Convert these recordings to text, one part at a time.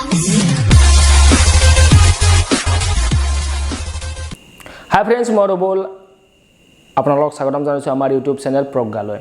Hi friends, মই ৰবল আপোনালোকক স্বাগতম জনাইছো আমাৰ YouTube চেনেল প্ৰজ্ঞালৈ।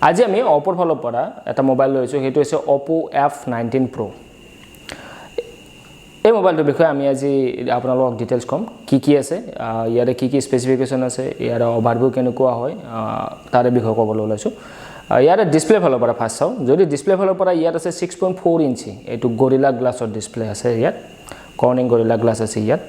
আজি আমি অপোৰ ফালৰ পৰা এটা মোবাইল লৈছো হেতু হৈছে OPPO F19 Pro এই মোবাইলটোৰ বিষয়ে আমি আজি আপোনালোকক ডিটেইলছ কম কি আছে ইয়াৰে কি স্পেসিফিকেশন আছে ইয়াৰে ওভাৰভিউ কেনেকুৱা হয় তাৰে বিষয়ে ক'বলৈ ওলাইছো ইয়াৰে ডিসপ্লে ফালৰ পৰা ফাৰ্ষ্ট চাও যদি ডিসপ্লে ফালৰ পৰা ইয়াত আছে 6.4 ইঞ্চি এটো গৰিলা গ্লাছৰ ডিসপ্লে আছে ইয়াত কৰ্নিং গৰিলা গ্লাছ আছে ইয়াত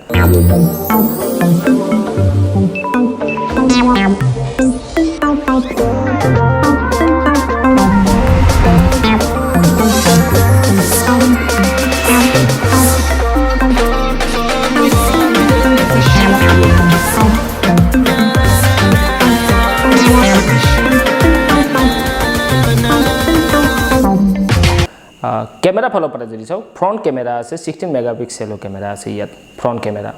कैमरा फलो पर जदि चाও फ्रंट कैमरा আছে 16 मेगापिक्सेলৰ कैमरा আছে ইয়াত फ्रंट कैमरा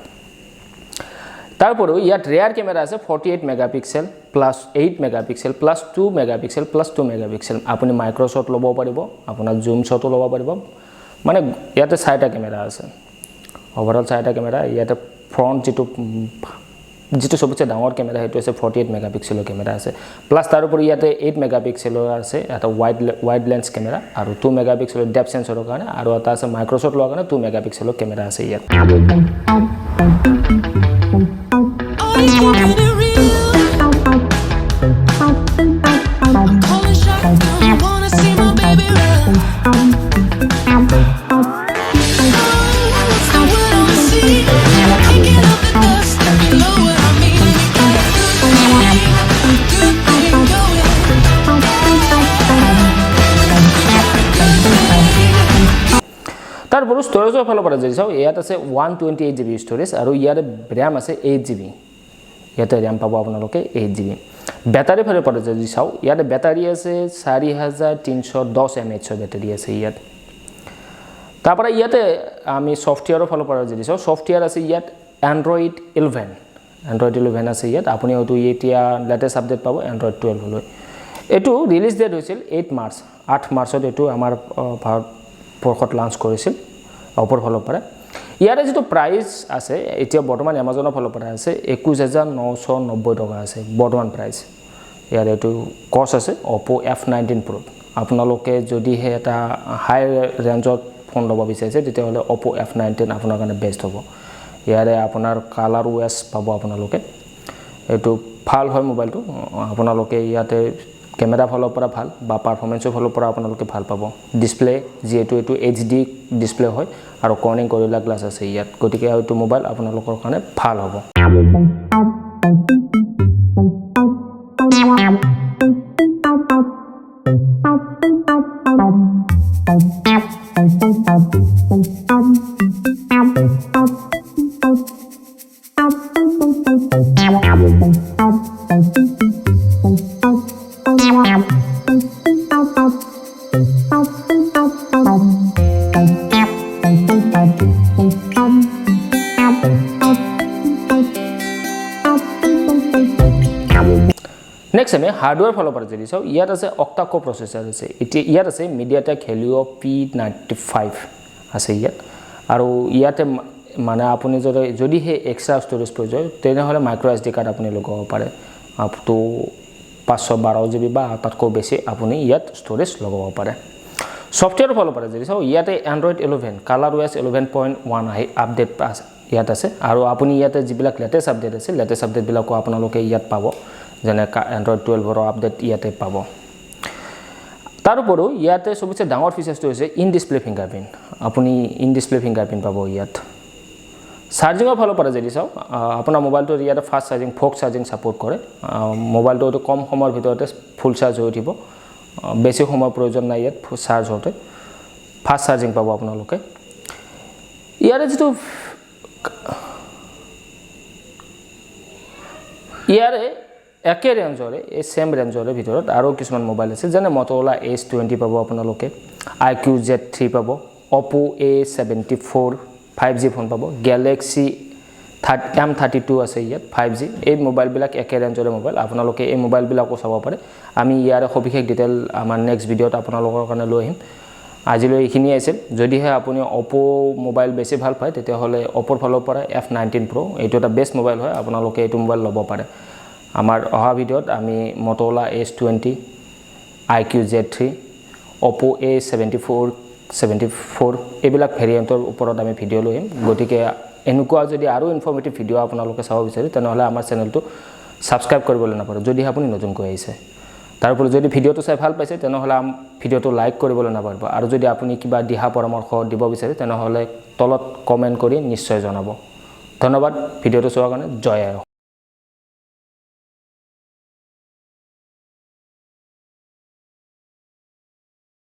তারপর ইয়াত রিয়ার कैमरा আছে 48 megapixel plus 8 megapixel plus 2 megapixel plus 2 megapixel আপুনি মাইক্ৰো শট লব পাৰিব আপোনাৰ জুম শটও লব পাৰিব মানে ইয়াতে 6টা कैमरा আছে ওভাৰঅল 6টা कैमरा ইয়াতে फ्रंट যেটো সবচেয়ে ডাঙৰ कैमरा হেতু আছে 48 मेगापिक्सेলৰ कैमरा আছে প্লাস তাৰ উপৰি ইয়াতে 8 मेगापिक्सेলৰ আছে এটা ওয়াইড লেন্স कैमरा আৰু 2 मेगापिक्सेলৰ ডেপথ সেন্সৰৰ কাৰণে আৰু এটা আছে মাইক্ৰো শট লোৱাৰ কাৰণে 2 मेगापिक्सेলৰ कैमरा আছে ইয়াত তাৰপৰ স্টোৰেজৰ ফালৰ পৰা যদি চাও ইয়াত আছে 128GB স্টোৰেজ আৰু ইয়াৰ RAM আছে 8GB ইয়াতে RAM পাব আপোনালোকে 8GB ব্যাটাৰী ফালৰ পৰা যদি চাও ইয়াত ব্যাটাৰী আছে 4310 mAh ব্যাটাৰী আছে ইয়াত তাৰপৰ ইয়াতে আমি সফটওয়্যাৰৰ ফালৰ পৰা যদি চাও সফটওয়্যাৰ আছে ইয়াত Android 11 আছে ইয়াত আপুনি হয়তো এতিয়া লেটেষ্ট আপডেট পাব Android 12 লৈ এটো ৰিলিজ ডেট হৈছিল 8 মাৰ্চত এটো আমাৰ ভাৰত পৰখত লঞ্চ কৰিছিল অপৰ ফালৰ পৰা ইয়াৰে যেটো প্ৰাইস আছে এতিয়া বৰ্তমান Amazonৰ ফালৰ পৰা আছে 21990 টকা আছে বৰ্তমান প্ৰাইস ইয়াৰে এটো কষ্ট আছে OPPO F19 Pro আপোনালোকে যদি হে এটা হাই ৰেঞ্জত ফোন লব বিচাৰিছে তেতিয়াহলে OPPO F19 আপোনাৰ কাৰণে বেষ্ট হ'ব ইয়াৰে আপোনাৰ কালাৰ OS পাব আপোনালোকে এটো ভাল হয় মোবাইলটো আপোনালোকে ইয়াতে कैमरा फलो পৰা ভাল বা পাৰফৰম্যান্সৰ ফলৰ পৰা আপোনালোকে ভাল পাব ডিসপ্লে যেটো এটো HD ডিসপ্লে হয় আৰু কৰ্নিং গৰিলা গ্লাছ আছে ইয়াত গতিকে এইটো মোবাইল আপোনালোকৰ কাৰণে ভাল হ'ব नेक्स्ट हमें हार्डवेयर फलो पर जदि चाও ইয়াত আছে Octacore প্ৰসেসৰ আছে এটি ইয়াত আছে MediaTek Helio P95 আছে ইয়াত আৰু ইয়াতে মানে আপুনি যদি হে এক্সট্ৰা ষ্টৰেজ প্ৰয়োজন তেনেহলে মাইক্ৰো SD কাৰ্ড আপুনি লগাব পাৰে আপ টু 512GB বা তাতকৈ বেছি আপুনি ইয়াত ষ্টৰেজ লগাব পাৰে সফটওয়্যাৰ ফলো पर जदि चाও ইয়াতে Android 11 ColorOS 11.1 আহি আপডেট আছে ইয়াত আছে আৰু আপুনি ইয়াতে যিবিলাক লেটেষ্ট আপডেট আছে লেটেষ্ট আপডেট বিলাকো আপোনালোকে ইয়াত পাব যেনে এন্ড্ৰইড 12ৰ আপডেট ইয়াতে পাব তাৰ উপৰিও ইয়াতে সবচে ডাঙৰ ফিচাৰটো হৈছে ইন ডিসপ্লে ফিংগাৰপ্ৰিন্ট আপুনি ইন ডিসপ্লে ফিংগাৰপ্ৰিন্ট পাব ইয়াত চাৰ্জিংৰ ফালৰ পৰা যদি চাও আপোনাৰ মোবাইলটো ইয়াতে ফাষ্ট চাৰ্জিং ফোক চাৰ্জিং সাপোৰ্ট কৰে মোবাইলটো কম সময়ৰ ভিতৰতে ফুল চাৰ্জ হৈ উঠিব বেছি সময় প্ৰয়োজন নাই ইয়াত চাৰ্জ হতে ফাষ্ট চাৰ্জিং পাব আপোনালোকে ইয়াৰে যেটো ইয়াৰে একে ৰেঞ্জৰে এই সেম ৰেঞ্জৰে ভিতৰত আৰু কিছুমান মোবাইল আছে যেনে Motorola S20 পাব আপোনালোকে IQ Z3 পাব OPPO A74 5G ফোন পাব Galaxy M32 আছে ইয়াত 5G এই মোবাইল বিলাক একে ৰেঞ্জৰে মোবাইল আপোনালোকে এই মোবাইল বিলাকো চাব পাৰে আমি ইয়াৰে সবিশেষ ডিটেইল আমাৰ নেক্সট ভিডিওত আপোনালোকৰ কাৰণে লৈ আহিম আজিলৈ এইখিনি আছিল যদিহে আপুনি Oppo মোবাইল বেছি ভাল পায় তেতিয়া হলে Oppo ৰ ফালৰ পৰা F19 Pro এইটো এটা বেষ্ট মোবাইল হয় আপোনালোকে এইটো মোবাইল ল'ব পাৰে আমাৰ অহা ভিডিওত আমি Motorola S20 IQ Z3 OPPO A74 এইবিলাক ভেৰিয়েন্টৰ ওপৰত আমি ভিডিও লৈম গতিকে এনেকুৱা যদি আৰু ইনফৰমেটিভ ভিডিও আপোনালোকে চাব বিচাৰে তেনেহলে আমাৰ চেনেলটো সাবস্ক্ৰাইব কৰিবলৈ নাপাহৰিব যদি আপুনি নতুনকৈ আহিছে তাৰপৰ যদি ভিডিওটো চাই ভাল পাইছে তেনেহলে ভিডিওটো লাইক কৰিবলৈ নাপাহৰিব আৰু যদি আপুনি কিবা দিহা পৰামৰ্শ দিব বিচাৰে তেনেহলে তলত কমেন্ট কৰি নিশ্চয় জনাব ধন্যবাদ ভিডিওটো চোৱাৰ কাৰণে জয় আই